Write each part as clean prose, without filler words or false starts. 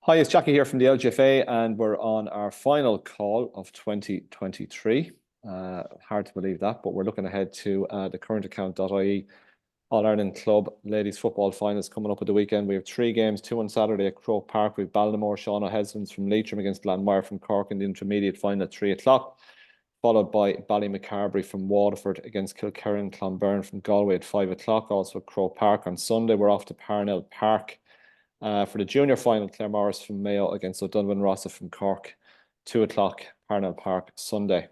Hi, it's Jackie here from the LGFA, and we're on our final call of 2023. Hard to believe that, but we're looking ahead to the currentaccount.ie All-Ireland Club Ladies Football Finals coming up at the weekend. We have 3 games, 2 on Saturday at Croke Park. We have Ballinamore Sean O'Heslins from Leitrim against Glanmire from Cork in the intermediate final at 3 o'clock, followed by Ballymacarbry from Waterford against Kilkerran and Clonberne from Galway at 5 o'clock. Also at Croke Park on Sunday, we're off to Parnell Park for the junior final, Clare Morris from Mayo against O'Donovan Rossa from Cork, 2 o'clock, Parnell Park, Sunday.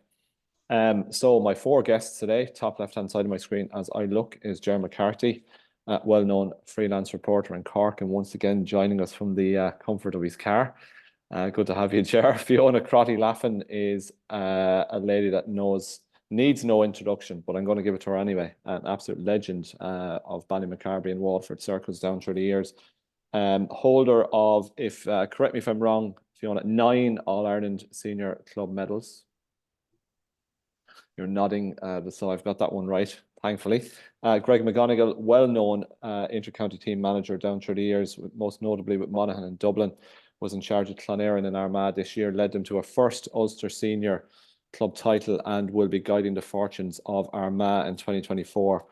So my 4 guests today, top left-hand side of my screen as I look, is Ger McCarthy, well-known freelance reporter in Cork, and once again joining us from the comfort of his car. Good to have you, Ger. Fiona Crotty-Laffan is a lady that needs no introduction, but I'm going to give it to her anyway. An absolute legend of Ballymacarbry and Waterford circles down through the years. Holder of, correct me if I'm wrong, Fiona, 9 All-Ireland senior club medals. You're nodding, so I've got that one right, thankfully. Greg McGonigle, well-known inter-county team manager down through the years, most notably with Monaghan in Dublin, was in charge of Clann and Armagh this year, led them to a first Ulster senior club title, and will be guiding the fortunes of Armagh in 2024.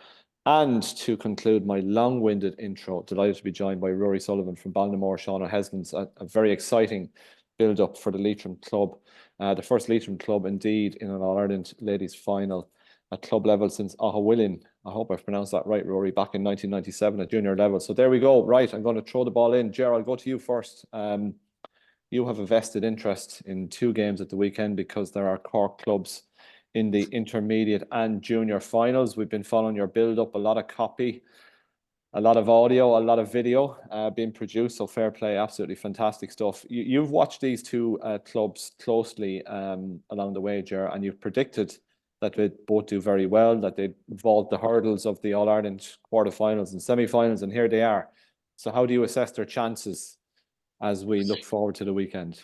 And to conclude my long-winded intro, delighted to be joined by Ruairi Sullivan from Ballinamore Sean O'Heslins, a very exciting build-up for the Leitrim club. The first Leitrim club, indeed, in an All-Ireland ladies final at club level since Ahawilin. I hope I've pronounced that right, Rory, back in 1997 at junior level. So there we go. Right, I'm going to throw the ball in. Ger, I'll go to you first. You have a vested interest in 2 games at the weekend because there are Cork clubs in the intermediate and junior finals. We've been following your build-up, a lot of copy, a lot of audio, a lot of video being produced, so fair play, absolutely fantastic stuff. You've watched these 2 clubs closely along the way, Ger, and you've predicted that they'd both do very well, that they'd vault the hurdles of the All-Ireland quarterfinals and semi-finals, and here they are. So how do you assess their chances as we look forward to the weekend?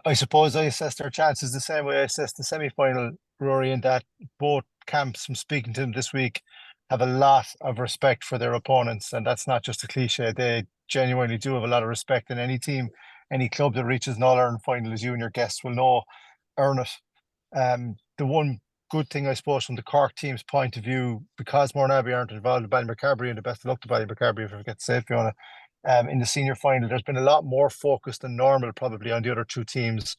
I suppose I assess their chances the same way I assess the semi-final, Rory, in that both camps, from speaking to them this week, have a lot of respect for their opponents, and that's not just a cliche. They genuinely do have a lot of respect, and any team, any club that reaches an All-Ireland final, as you and your guests will know, earn it. The one good thing, I suppose, from the Cork team's point of view, because Mourneabbey aren't involved in Ballymacarbry, and the best of luck to Ballymacarbry, if I forget to say it, Fiona, in the senior final, there's been a lot more focus than normal probably on the other 2 teams.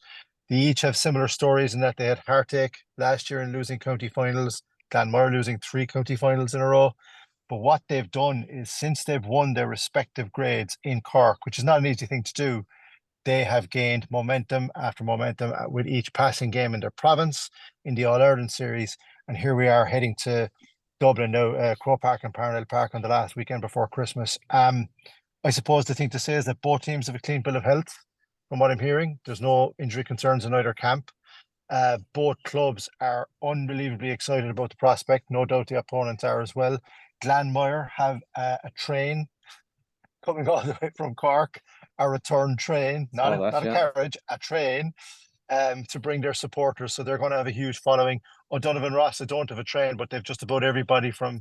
They each have similar stories in that they had heartache last year in losing county finals, Glanmire losing 3 county finals in a row. But what they've done is, since they've won their respective grades in Cork, which is not an easy thing to do, they have gained momentum after momentum with each passing game in their province in the All-Ireland series. And here we are heading to Dublin now, Croke Park and Parnell Park on the last weekend before Christmas. I suppose the thing to say is that both teams have a clean bill of health, from what I'm hearing. There's no injury concerns in either camp. Both clubs are unbelievably excited about the prospect. No doubt the opponents are as well. Glanmire have a train coming all the way from Cork, a return train, not a carriage, a train, to bring their supporters. So they're going to have a huge following. O'Donovan Rossa don't have a train, but they've just about everybody from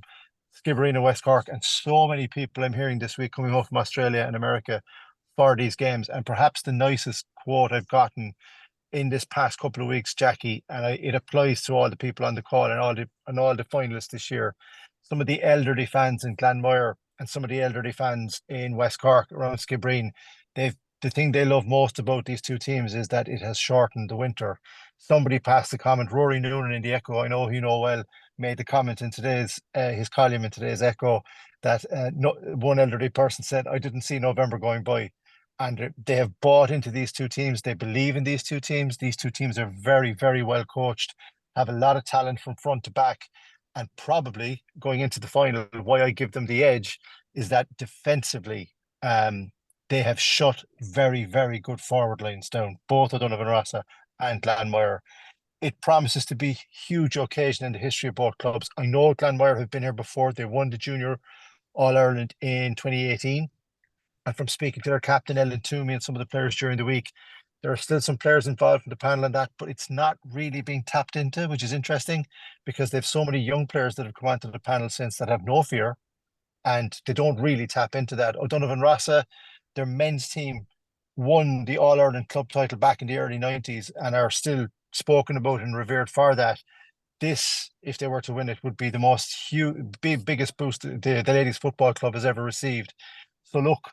Skibbereen and West Cork, and so many people I'm hearing this week coming home from Australia and America for these games. And perhaps the nicest quote I've gotten in this past couple of weeks, Jackie, and it applies to all the people on the call and all the finalists this year. Some of the elderly fans in Glanmire and some of the elderly fans in West Cork around Skibbereen, the thing they love most about these 2 teams is that it has shortened the winter. Somebody passed the comment, Rory Noonan in the Echo, I know you know well, made the comment in today's his column in today's Echo that one elderly person said, I didn't see November going by. And they have bought into these 2 teams. They believe in these 2 teams. These 2 teams are very, very well coached, have a lot of talent from front to back. And probably going into the final, why I give them the edge is that defensively, they have shut very, very good forward lines down, both O'Donovan Rossa and Glanmire. It promises to be a huge occasion in the history of both clubs. I know Glanmire have been here before. They won the Junior All-Ireland in 2018. And from speaking to their captain, Ellen Toomey, and some of the players during the week, there are still some players involved from the panel and that, but it's not really being tapped into, which is interesting because they have so many young players that have come onto the panel since that have no fear, and they don't really tap into that. O'Donovan Rossa, their men's team won the All-Ireland club title back in the early 90s and are still spoken about and revered for that. This, if they were to win it, would be the most biggest boost the ladies football club has ever received. So look,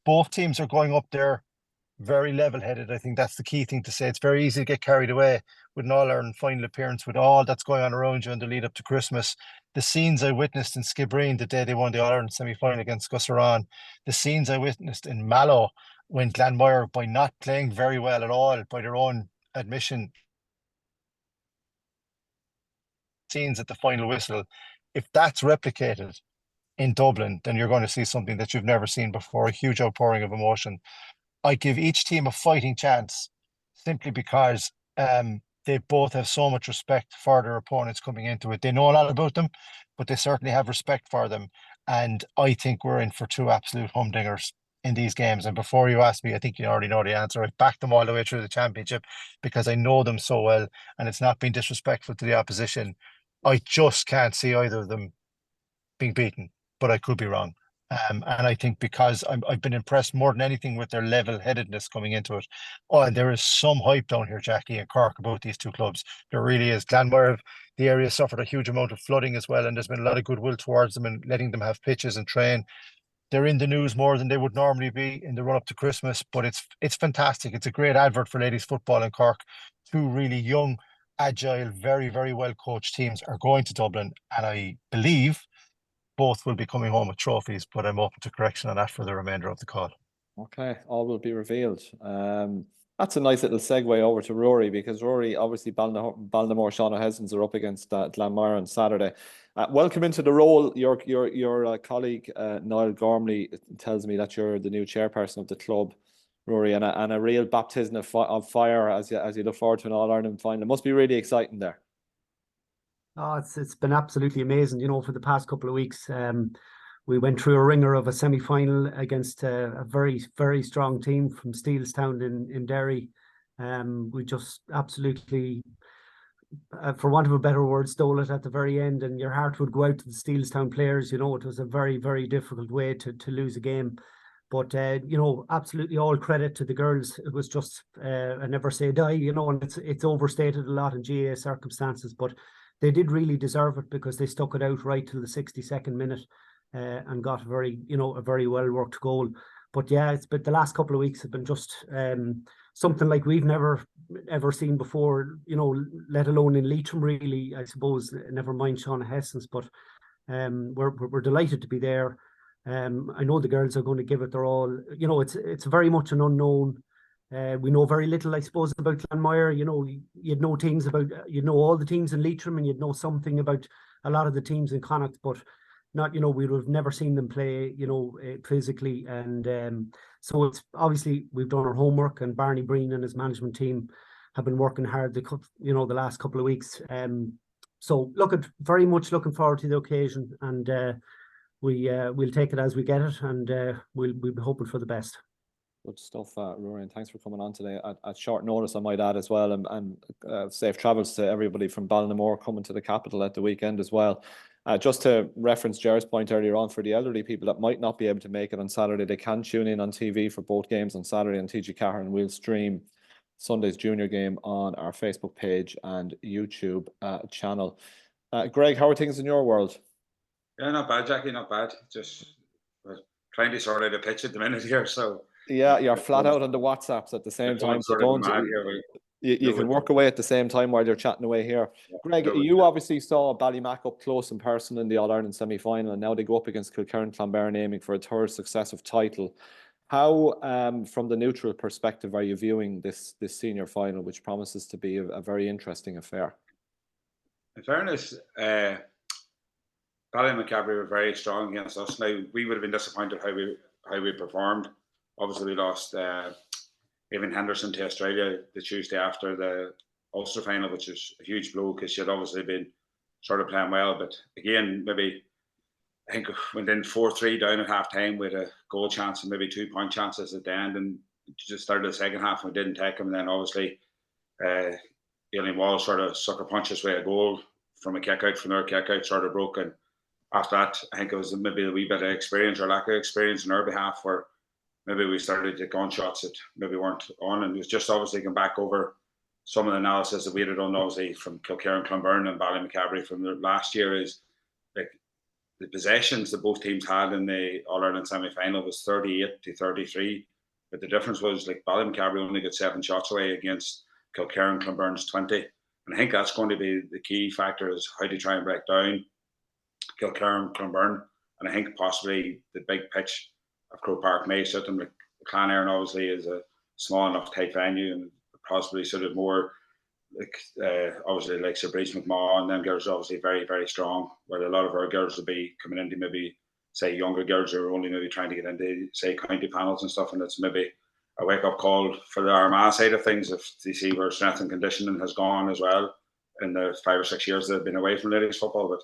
both teams are going up there very level-headed. I think that's the key thing to say. It's very easy to get carried away with an All-Ireland final appearance, with all that's going on around you in the lead up to Christmas. The scenes I witnessed in Skibbereen the day they won the All-Ireland semi-final against Gusserane, the scenes I witnessed in Mallow when Glanmire, by not playing very well at all, by their own admission, scenes at the final whistle, if that's replicated in Dublin, then you're going to see something that you've never seen before, a huge outpouring of emotion. I give each team a fighting chance simply because they both have so much respect for their opponents coming into it. They know a lot about them, but they certainly have respect for them. And I think we're in for two absolute humdingers in these games. And before you ask me, I think you already know the answer. I've backed them all the way through the championship because I know them so well, and it's not been disrespectful to the opposition. I just can't see either of them being beaten, but I could be wrong. And I think because I've been impressed more than anything with their level-headedness coming into it. Oh, and there is some hype down here, Jackie, and Cork about these two clubs. There really is. Glanmire, the area suffered a huge amount of flooding as well, and there's been a lot of goodwill towards them and letting them have pitches and train. They're in the news more than they would normally be in the run-up to Christmas, but it's fantastic. It's a great advert for ladies football in Cork. Two really young, agile, very, very well-coached teams are going to Dublin, and I believe both will be coming home with trophies, but I'm open to correction on that for the remainder of the call. Okay, all will be revealed. That's a nice little segue over to Ruairi, because Ruairi, obviously Ballinamore Sean O'Heslins are up against Glanmire on Saturday. Welcome into the role. Your colleague Niall Gormley tells me that you're the new chairperson of the club, Ruairi, and a real baptism of fire as you look forward to an All-Ireland final. It must be really exciting there. Oh, it's been absolutely amazing. For the past couple of weeks, we went through a ringer of a semi-final against a very, very strong team from Steelestown in Derry. We just absolutely, for want of a better word, stole it at the very end, and your heart would go out to the Steelestown players. It was a very, very difficult way to lose a game. But, absolutely all credit to the girls. It was just a never say die, and it's overstated a lot in GAA circumstances, but they did really deserve it because they stuck it out right till the 62nd minute and got a very well worked goal. But yeah, but the last couple of weeks have been just something like we've never ever seen before, let alone in Leitrim, really, I suppose, never mind Sean O'Heslins, but we're delighted to be there. I know the girls are going to give it their all. It's very much an unknown. We know very little, I suppose, about Glanmire. You'd know all the teams in Leitrim, and you'd know something about a lot of the teams in Connacht, but not, we would have never seen them play, physically. And so it's obviously we've done our homework, and Barney Breen and his management team have been working hard the last couple of weeks. So very much looking forward to the occasion, and we'll take it as we get it, and we'll be hoping for the best. Good stuff, Ruairi, and thanks for coming on today at short notice, I might add as well, and safe travels to everybody from Ballinamore coming to the capital at the weekend as well. Just to reference Ger's point earlier on, for the elderly people that might not be able to make it on Saturday, they can tune in on TV for both games on Saturday on TG Cahir, and we'll stream Sunday's junior game on our Facebook page and YouTube channel. Greg, how are things in your world? Yeah, not bad, Jackie, not bad. Just trying to sort out a pitch at the minute here, so... Yeah, you're flat out on the WhatsApps at the same time. So you can work away at the same time while you're chatting away here. Yeah, Greg, you obviously saw Ballymac up close in person in the All-Ireland semi-final, and now they go up against Kilkerran Clonberne aiming for a third successive title. How, from the neutral perspective, are you viewing this senior final, which promises to be a very interesting affair? In fairness, Ballymacarbry were very strong against us. Now, we would have been disappointed how we performed. Obviously, we lost Evan Henderson to Australia the Tuesday after the Ulster final, which is a huge blow because she had obviously been sort of playing well. But again, maybe I think went in 4-3 down at half time with a goal chance and maybe 2-point chances at the end, and just started the second half and we didn't take them. And then obviously, Aileen Walsh sort of sucker punched his way a goal from a kick out, from their kick out, sort of broke. And after that, I think it was maybe a wee bit of experience or lack of experience on our behalf where maybe we started to take on shots that maybe weren't on, and it was just obviously going back over some of the analysis that we had done, obviously from Kilkerran, Clonberne and Ballymacarbry from the last year, is like the possessions that both teams had in the All-Ireland semi-final was 38-33, but the difference was like Ballymacarbry only got 7 shots away against Kilkerran, Clonberne's 20, and I think that's going to be the key factor, is how to try and break down Kilkerran, Clonberne, and I think possibly the big pitch of Croke Park may suit them. Like Clann obviously is a small enough tight venue, and possibly sort of more like obviously like Sir Breach McMaw and them girls are obviously very, very strong, where a lot of our girls will be coming into maybe say younger girls who are only maybe trying to get into say county panels and stuff, and it's maybe a wake up call for the Armagh side of things if they see where strength and conditioning has gone as well in the 5 or 6 years they've been away from ladies football. But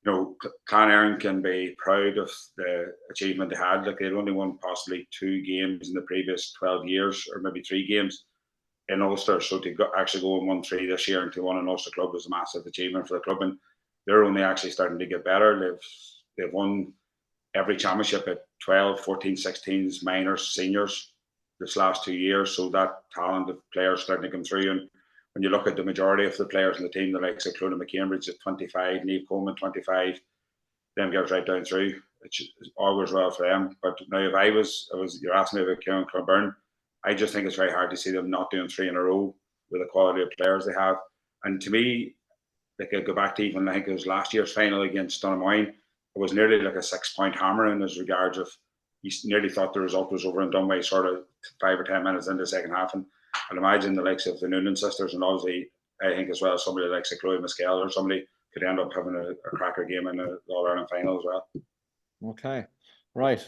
you know, Clann can be proud of the achievement they had. Like they'd only won possibly 2 games in the previous 12 years, or maybe 3 games in Ulster. So to actually go and 1-3 this year and to win an Ulster club was a massive achievement for the club, and they're only actually starting to get better. They've won every championship at 12, 14, 16s, minors, seniors this last 2 years. So that talent of players starting to come through, and when you look at the majority of the players in the team, the likes of Clonard McCambridge at 25, Niamh Coleman 25, them girls right down through. It's always well for them. But now if you're asking me about Kieran Clonberne, I just think it's very hard to see them not doing 3 in a row with the quality of players they have. And to me, like I go back to even I think it was last year's final against Donaghmoyne, it was nearly like a 6-point hammer in as regards of you nearly thought the result was over and done by sort of 5 or 10 minutes into the second half. And I'd imagine the likes of the Noonan sisters, and obviously I think as well somebody like Chloe Maskell or somebody could end up having a cracker game in the All-Ireland final as well. Okay, right.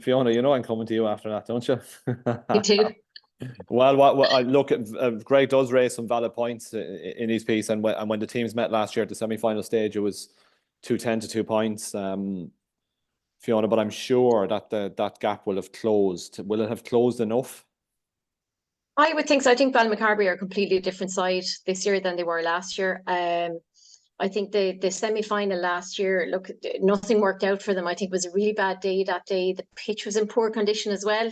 Fiona, you know I'm coming to you after that, don't you? You too. Well, I look at Greg does raise some valid points in his piece, and when the teams met last year at the semi-final stage, it was 2-10 to 2 points, Fiona. But I'm sure that that gap will have closed. Will it have closed enough? I would think so. I think Ballymacarbry are a completely different side this year than they were last year. I think the semi-final last year, look, nothing worked out for them. I think it was a really bad day that day. The pitch was in poor condition as well.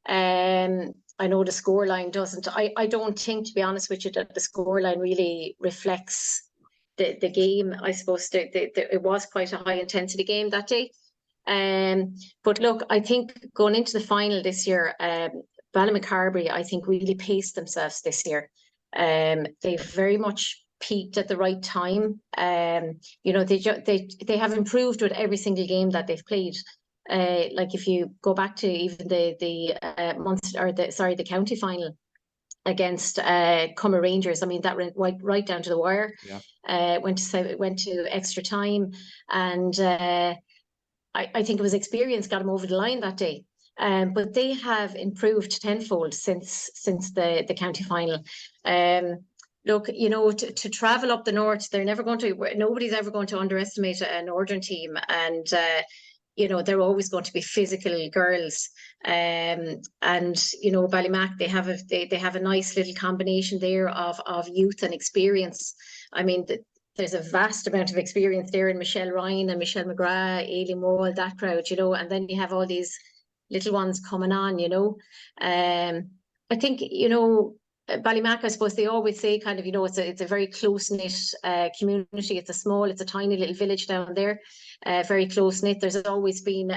I know the scoreline doesn't. I don't think, to be honest with you, that the scoreline really reflects the game. I suppose it was quite a high intensity game that day. But look, I think going into the final this year, Ballymacarbry, I think, really paced themselves this year. They've very much peaked at the right time. You know, they have improved with every single game that they've played. Like if you go back to even the county final against Cummer Rangers, I mean that went right down to the wire. Yeah. Went to extra time, and I think it was experience got them over the line that day. But they have improved tenfold since the county final. Look, you know, to travel up the north, nobody's ever going to underestimate a northern team, and you know, they're always going to be physical girls. And you know, Ballymac, they have a nice little combination there of youth and experience. I mean, there's a vast amount of experience there in Michelle Ryan and Michelle McGrath, Aileen Moore, that crowd, you know, and then you have all these little ones coming on, you know. I think, you know, Ballymac, I suppose they always say kind of, you know, it's a very close-knit community. It's a tiny little village down there, very close-knit. There's always been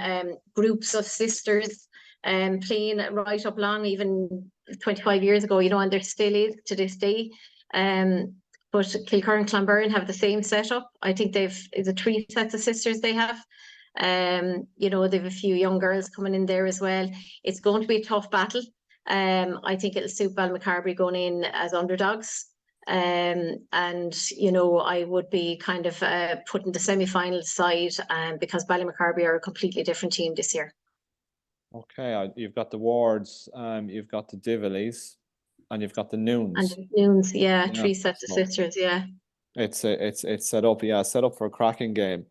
groups of sisters playing right up along, even 25 years ago, you know, and there still is to this day. But Kilkerran and Clonberne have the same setup. I think it's 3 sets of sisters they have. You know, they have a few young girls coming in there as well. It's going to be a tough battle. I think it'll suit Ballymacarbry going in as underdogs. And, you know, I would be kind of putting the semi-final aside because Ballymacarbry are a completely different team this year. Okay, you've got the Wards, you've got the Divillies, and you've got the Noons. And the Noons, yeah, 3 sets of sisters, yeah. It's set up for a cracking game.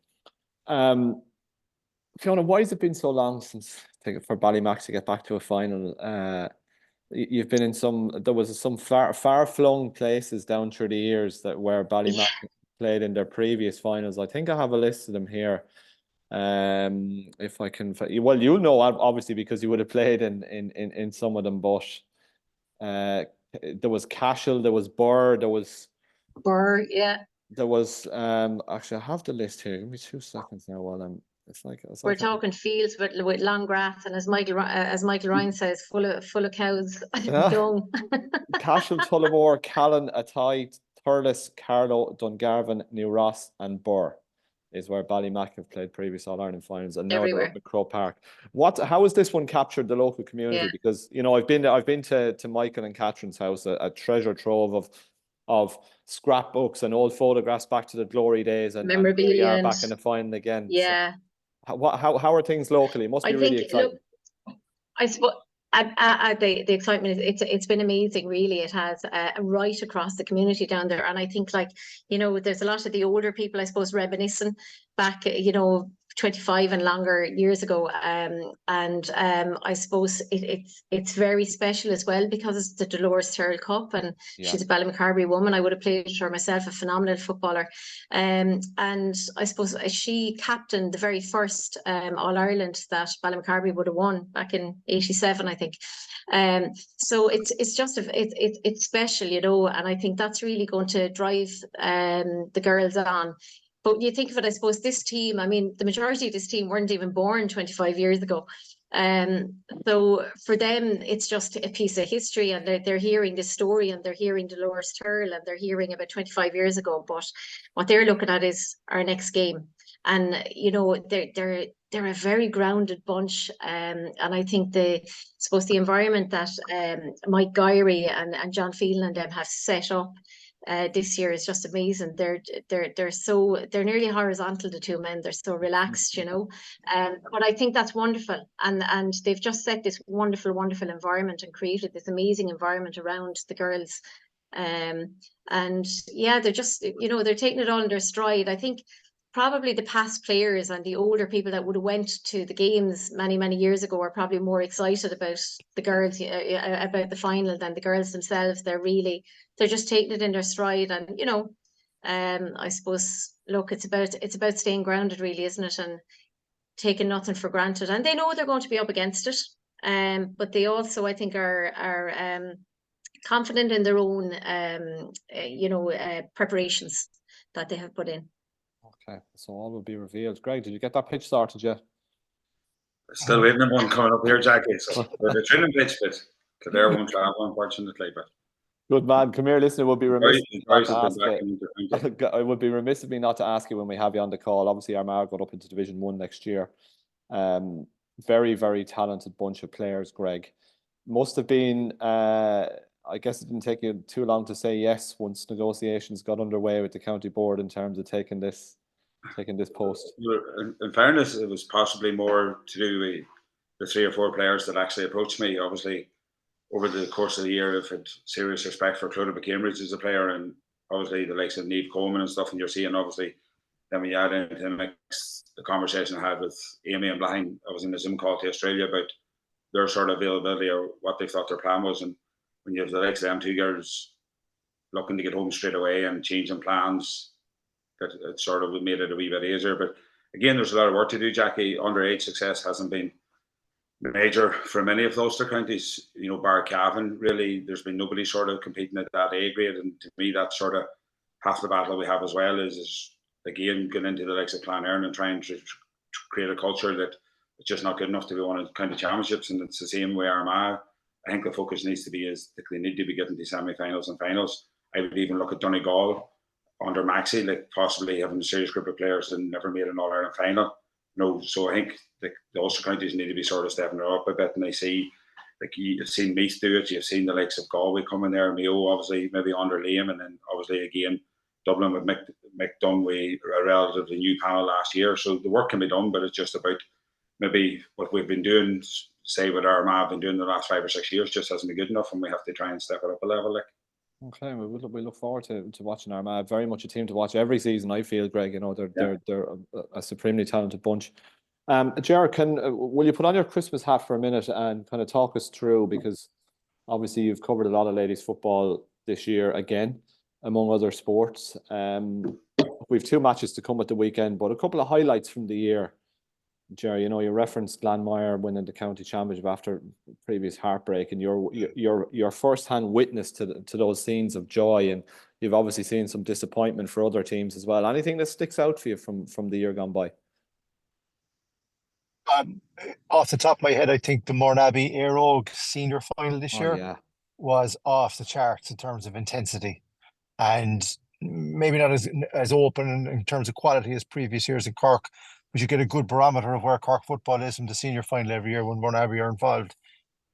Fiona, why has it been so long since for Ballymac to get back to a final? You've been in there was some far-flung places down through the years where Ballymac played in their previous finals. I think I have a list of them here. If I can, well, you'll know obviously because you would have played in some of them, but there was Cahill, there was Burr, there was yeah. There was actually I have the list here. Give me 2 seconds now while I'm We're talking fields with long grass, and as Michael Ryan says, full of cows. Dung. Cashel, Tullamore, Callan, Athy, Thurles, Carlow, Dungarvan, New Ross, and Burr is where Ballymac have played previous All-Ireland finals, and now they're up at Croke Park. How has this one captured the local community? Yeah. Because I've been to Michael and Catherine's house, a treasure trove of scrapbooks and old photographs back to the glory days, and memorabilia, here we are back in the final again. Yeah. So how are things locally? It must be really exciting. Look, I suppose the excitement it's been amazing, really. It has right across the community down there, and I think there's a lot of the older people, I suppose, reminiscing back 25 and longer years ago, and I suppose it's very special as well because it's the Dolores Tyrrell Cup, and she's a Ballymacarbry woman. I would have played for myself, a phenomenal footballer, and I suppose she captained the very first All-Ireland that Ballymacarbry would have won back in '87, I think. So it's just it's special, and I think that's really going to drive the girls on. But you think of it, I suppose this team, the majority of this team weren't even born 25 years ago. So for them, it's just a piece of history, and they're hearing this story, and they're hearing Dolores Tyrrell, and they're hearing about 25 years ago. But what they're looking at is our next game. And, they're a very grounded bunch. And I think I suppose the environment that Mike Gyrey and John Phelan and them have set up this year is just amazing. They're nearly horizontal, the two men. They're so relaxed, but I think that's wonderful, and they've just set this wonderful environment and created this amazing environment around the girls, and yeah, they're just they're taking it all in their stride. I think probably the past players and the older people that would have went to the games many years ago are probably more excited about the girls, about the final, than the girls themselves. They're just taking it in their stride, and I suppose, look, it's about staying grounded, really, isn't it, and taking nothing for granted. And they know they're going to be up against it, but they also, I think, are confident in their own preparations that they have put in. Okay, so all will be revealed. Greg, did you get that pitch started yet? Still waiting on one coming up here, Jackie. So the training pitch bit, Kildare won't travel, unfortunately. But good man. Come here, listen. It would be remiss of me not to ask you when we have you on the call. Obviously, Armagh got up into Division 1 next year. Very, very talented bunch of players, Greg. Must have been, I guess it didn't take you too long to say yes once negotiations got underway with the county board in terms of taking this post. In fairness, it was possibly more to do with the 3 or 4 players that actually approached me. Obviously, over the course of the year, I've had serious respect for Clodagh McCambridge as a player, and obviously the likes of Niamh Coleman and stuff, and you're seeing, obviously, then we add into the mix the conversation I had with Amy and Blaine. I was in a Zoom call to Australia about their sort of availability or what they thought their plan was, and when you have the likes of them 2 girls looking to get home straight away and changing plans, that it sort of made it a wee bit easier. But again, there's a lot of work to do, Jackie. Underage success hasn't been major for many of those 2 counties, bar Cavan. Really, there's been nobody sort of competing at that A grade, and to me, that's sort of half the battle we have as well. Is again getting into the likes of Clann and trying to create a culture that it's just not good enough to be one of the county championships, and it's the same way Armagh. I think the focus needs to be they need to be getting to semi-finals and finals. I would even look at Donegal under Maxi, like possibly having a serious group of players that never made an All-Ireland final. So I think the Ulster counties need to be sort of stepping it up a bit, and I see, like, you've seen Meath do it, you've seen the likes of Galway coming there, Mayo obviously maybe under Liam, and then obviously again Dublin with Mick Dunway, a relatively new panel last year. So the work can be done, but it's just about maybe what we've been doing, say what Armagh have been doing the last 5 or 6 years, just hasn't been good enough, and we have to try and step it up a level. Like. Okay, we look forward to watching Armagh. Very much a team to watch every season, I feel, Greg. They're a supremely talented bunch. Ger, will you put on your Christmas hat for a minute and kind of talk us through, because obviously you've covered a lot of ladies football this year again, among other sports. We've 2 matches to come at the weekend, but a couple of highlights from the year Jerry, you know, you referenced Glanmire winning the county championship after previous heartbreak, and you're first-hand witness to those scenes of joy, and you've obviously seen some disappointment for other teams as well. Anything that sticks out for you from the year gone by? Off the top of my head, I think the Mornabbee Éireann senior final this year Yeah. was off the charts in terms of intensity, and maybe not as open in terms of quality as previous years in Cork, but you get a good barometer of where Cork football is from the senior final every year when Mornabbee are involved.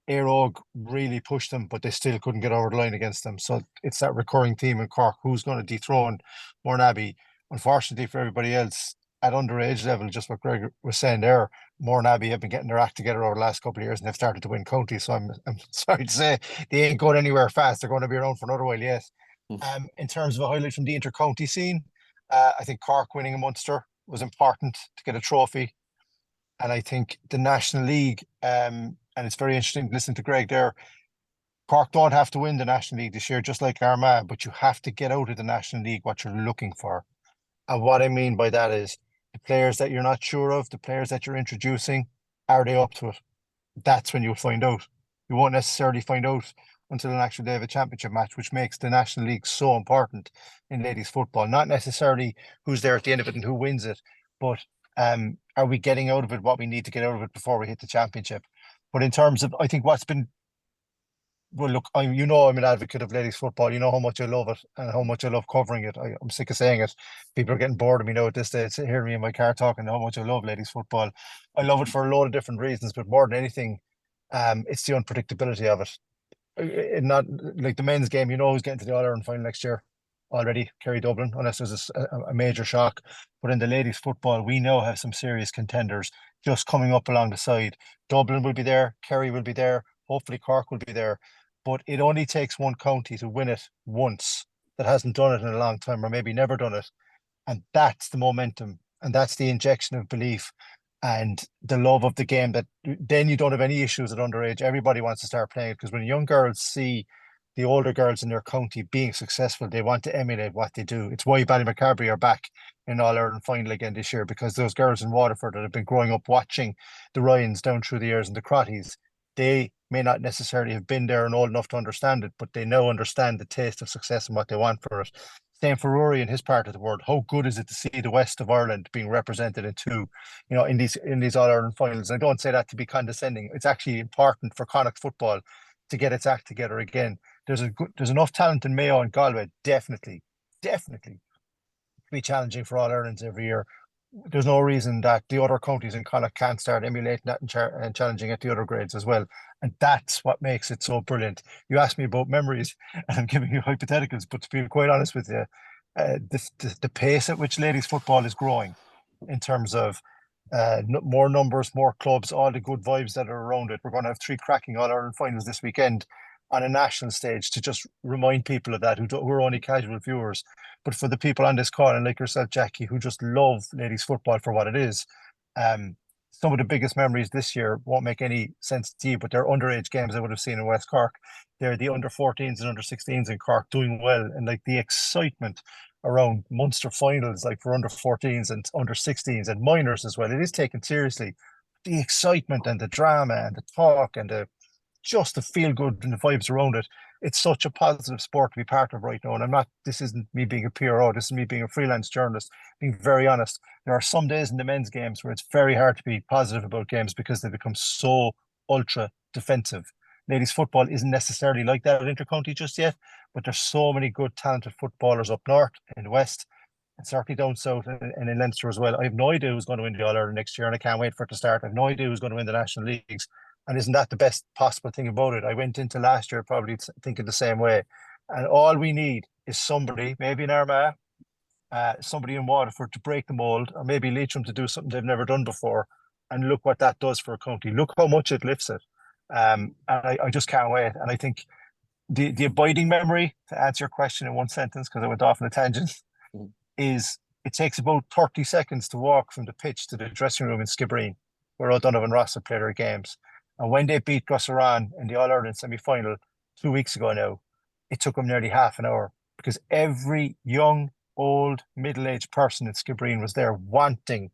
Éireann really pushed them, but they still couldn't get over the line against them. So it's that recurring theme in Cork: who's going to dethrone Mornabbee? Unfortunately for everybody else, at underage level, just what Greg was saying there, Mornabbee have been getting their act together over the last couple of years, and they've started to win county. So I'm sorry to say they ain't going anywhere fast. They're going to be around for another while yet. In terms of a highlight from the inter-county scene, I think Cork winning a Munster was important to get a trophy. And I think the National League, and it's very interesting to listen to Greg there, Cork don't have to win the National League this year, just like Armagh, but you have to get out of the National League what you're looking for. And what I mean by that is the players that you're not sure of, the players that you're introducing, are they up to it? That's when you'll find out. You won't necessarily find out until an actual day of a championship match, which makes the National League so important in ladies football. Not necessarily who's there at the end of it and who wins it, but are we getting out of it what we need to get out of it before we hit the championship? But in terms of, I think what's been, well, look, I'm an advocate of ladies football. You know how much I love it and how much I love covering it. I'm sick of saying it. People are getting bored of me now at this stage, hearing me in my car talking how much I love ladies football. I love it for a load of different reasons, but more than anything, it's the unpredictability of it. Not like the men's game, you know who's getting to the All-Ireland final next year already, Kerry Dublin, unless there's a major shock. But in the ladies football, we now have some serious contenders just coming up along the side. Dublin will be there, Kerry will be there, hopefully Cork will be there. But it only takes one county to win it once that hasn't done it in a long time, or maybe never done it. And that's the momentum, and that's the injection of belief and the love of the game, that then you don't have any issues at underage. Everybody wants to start playing it, because when young girls see the older girls in their county being successful, they want to emulate what they do. It's why Ballymacarbry are back in All-Ireland final again this year, because those girls in Waterford that have been growing up watching the Ryans down through the years and the Crotties, they may not necessarily have been there and old enough to understand it, but they now understand the taste of success and what they want for it. Same for Ruairi in his part of the world. How good is it to see the west of Ireland being represented in these All-Ireland finals? I don't say that to be condescending. It's actually important for Connacht football to get its act together again. There's enough talent in Mayo and Galway, definitely, to be challenging for All-Irelands every year. There's no reason that the other counties in Connacht can't start emulating that and challenging at the other grades as well. And that's what makes it so brilliant. You asked me about memories, and I'm giving you hypotheticals, but to be quite honest with you, the pace at which ladies football is growing in terms of more numbers, more clubs, all the good vibes that are around it. We're going to have 3 cracking All-Ireland finals this weekend on a national stage, to just remind people of that who are only casual viewers. But for the people on this call, and like yourself, Jackie, who just love ladies football for what it is, some of the biggest memories this year won't make any sense to you, but they're underage games I would have seen in West Cork. They're the under 14s and under 16s in Cork doing well, and like the excitement around Munster finals, like for under 14s and under 16s and minors as well. It is taken seriously. The excitement and the drama and the talk and just the feel good and the vibes around it. It's such a positive sport to be part of right now. And this isn't me being a PRO, this is me being a freelance journalist, being very honest. There are some days in the men's games where it's very hard to be positive about games because they become so ultra defensive. Ladies football isn't necessarily like that at intercounty just yet, but there's so many good talented footballers up north, in the west, and certainly down south and in Leinster as well. I have no idea who's going to win the All-Ireland next year, and I can't wait for it to start. I have no idea who's going to win the national leagues. And isn't that the best possible thing about it? I went into last year probably thinking the same way. And all we need is somebody, maybe in Armagh, somebody in Waterford to break the mould, or maybe Leitrim to do something they've never done before. And look what that does for a county. Look how much it lifts it. And I just can't wait. And I think the abiding memory, to answer your question in one sentence, because I went off on a tangent, is it takes about 30 seconds to walk from the pitch to the dressing room in Skibbereen, where O'Donovan Rossa play their games. And when they beat Grosseran in the All-Ireland semi-final 2 weeks ago now, it took them nearly half an hour, because every young, old, middle-aged person in Skibbereen was there wanting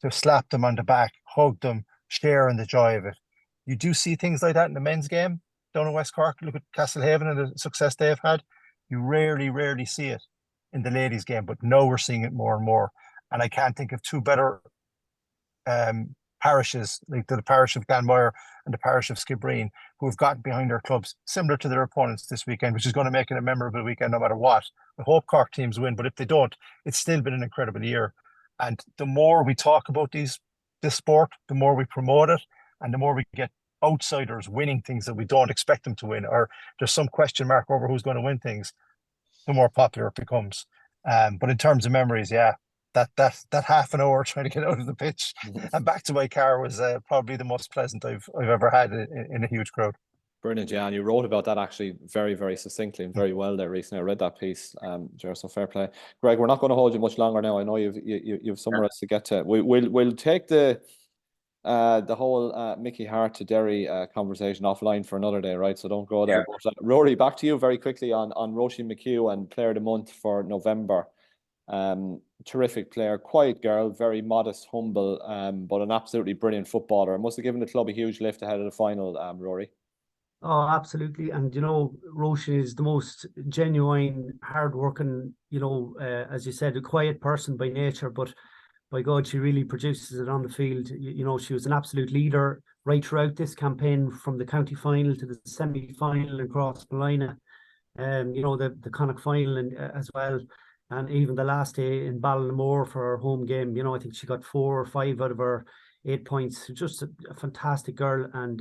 to slap them on the back, hug them, share in the joy of it. You do see things like that in the men's game down in West Cork. Look at Castlehaven and the success they've had. You rarely see it in the ladies' game, but now we're seeing it more and more. And I can't think of two better parishes, like the parish of Glanmire and the parish of Skibbereen, who have gotten behind their clubs, similar to their opponents this weekend, which is going to make it a memorable weekend no matter what. I hope Cork teams win, but if they don't, it's still been an incredible year. And the more we talk about this sport, the more we promote it, and the more we get outsiders winning things that we don't expect them to win, or there's some question mark over who's going to win things, the more popular it becomes. But in terms of memories, yeah, that half an hour trying to get out of the pitch and back to my car was probably the most pleasant I've ever had in a huge crowd. Brilliant, yeah, and you wrote about that actually very succinctly and very well there recently. I read that piece, Ger, so fair play. Greg, we're not going to hold you much longer now. I know you've somewhere else to get to. We'll take the whole Mickey Hart to Derry conversation offline for another day, right? So don't go there. Yeah. But, Rory, back to you very quickly on Roisin McHugh and Player of the Month for November. Terrific player, quiet girl, very modest, humble, but an absolutely brilliant footballer. Must have given the club a huge lift ahead of the final, Rory. Oh, absolutely. And, you know, Roisin is the most genuine, hard-working, you know, as you said, a quiet person by nature, but by God, she really produces it on the field. You know, she was an absolute leader right throughout this campaign, from the county final to the semi-final across Ballina, you know, the Connacht final and, as well. And even the last day in Ballinamore for her home game, you know, I think she got 4 or 5 out of her 8 points. Just a fantastic girl, and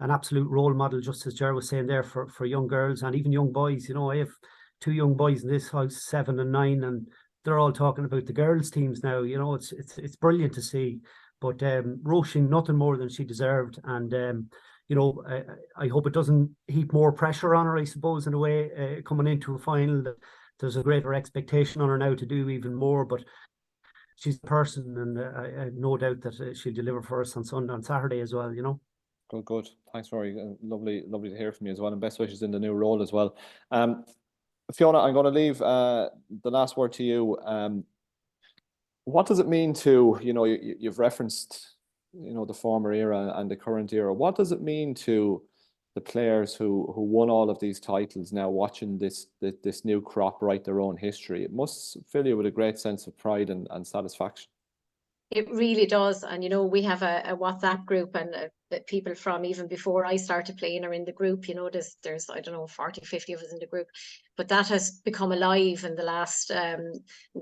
an absolute role model, just as Ger was saying there, for young girls and even young boys. You know, I have 2 young boys in this house, 7 and 9, and they're all talking about the girls' teams now. You know, it's brilliant to see. But Roisin, nothing more than she deserved, and you know, I hope it doesn't heap more pressure on her, I suppose, in a way, coming into a final. There's a greater expectation on her now to do even more, but she's a person, and I have no doubt that she'll deliver for us on Saturday as well, you know. Good. Thanks, Rory. Lovely to hear from you as well, and best wishes in the new role as well. Fiona, I'm going to leave the last word to you. What does it mean to, you know, you've referenced, you know, the former era and the current era. What does it mean to the players who won all of these titles now watching this new crop write their own history? It must fill you with a great sense of pride and satisfaction. It really does. And, you know, we have a WhatsApp group, and people from even before I started playing are in the group. You know, there's I don't know, 40, 50 of us in the group, but that has become alive in the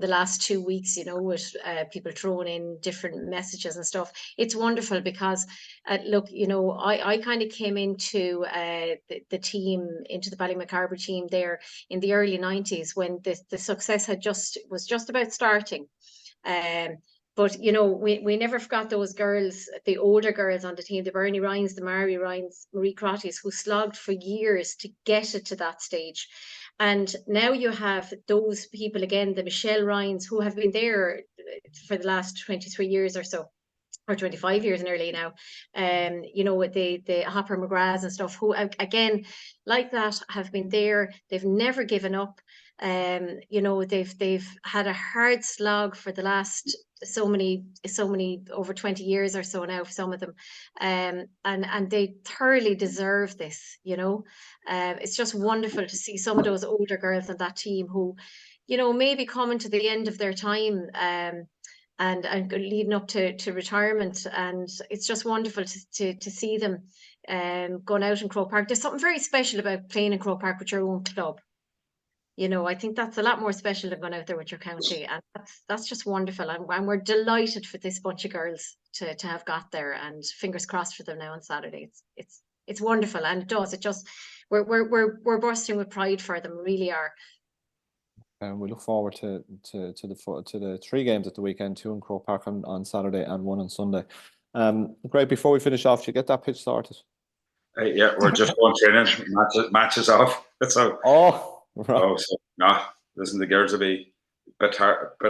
last 2 weeks, you know, with people throwing in different messages and stuff. It's wonderful because, look, you know, I kind of came into the team, into the Ballymacarbry team there in the early 90s, when the success was just about starting. But, you know, we never forgot those girls, the older girls on the team, the Bernie Ryans, the Mary Ryans, Marie Crotty's, who slogged for years to get it to that stage. And now you have those people again, the Michelle Ryans, who have been there for the last 23 years or so, or 25 years nearly now. You know, the Hopper McGraths and stuff, who again, like that, have been there. They've never given up. You know, they've had a hard slog for the last so many over 20 years or so now for some of them, and they thoroughly deserve this. You know, it's just wonderful to see some of those older girls on that team who, you know, maybe coming to the end of their time, and leading up to retirement, and it's just wonderful to see them going out in Croke Park. There's something very special about playing in Croke Park with your own club. You know, I think that's a lot more special than going out there with your county, and that's just wonderful. And we're delighted for this bunch of girls to have got there, and fingers crossed for them now on Saturday. It's wonderful, and it just we're bursting with pride for them, we really are. And we look forward to the 3 games at the weekend, 2 in Croke Park on Saturday and 1 on Sunday. Greg, before we finish off, did you get that pitch started? Yeah, we're just going training. Matches off. So. Right. Oh, so no. Listen, the girls will be a bit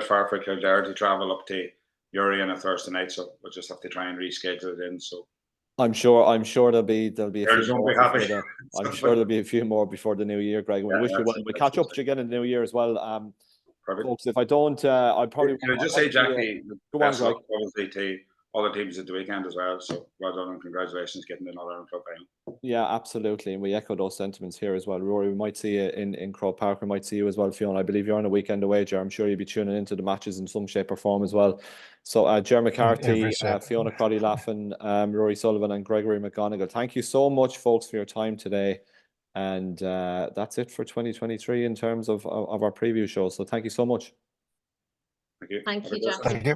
far for Kildare to travel up to Éireann on a Thursday night, so we'll just have to try and reschedule it in. So I'm sure there'll be a few more. I'm sure there'll be a few more before the new year, Greg. We wish you well. We'll catch up with you again in the new year as well. Folks, if I don't, I'll probably. Can I just say, Jackie, go on, Greg. Obviously, to other teams at the weekend as well. So well done and congratulations getting in All-Ireland Club final. Yeah, absolutely. And we echo those sentiments here as well. Rory, we might see you in Croke Park. We might see you as well, Fiona. I believe you're on a weekend away, Ger. I'm sure you'll be tuning into the matches in some shape or form as well. So Ger McCarthy, Fiona Crotty-Laffan, Ruairi Sullivan and Gregory McGonigle. Thank you so much, folks, for your time today. And that's it for 2023 in terms of our preview show. So thank you so much. Thank you. Thank you, Thank you. John.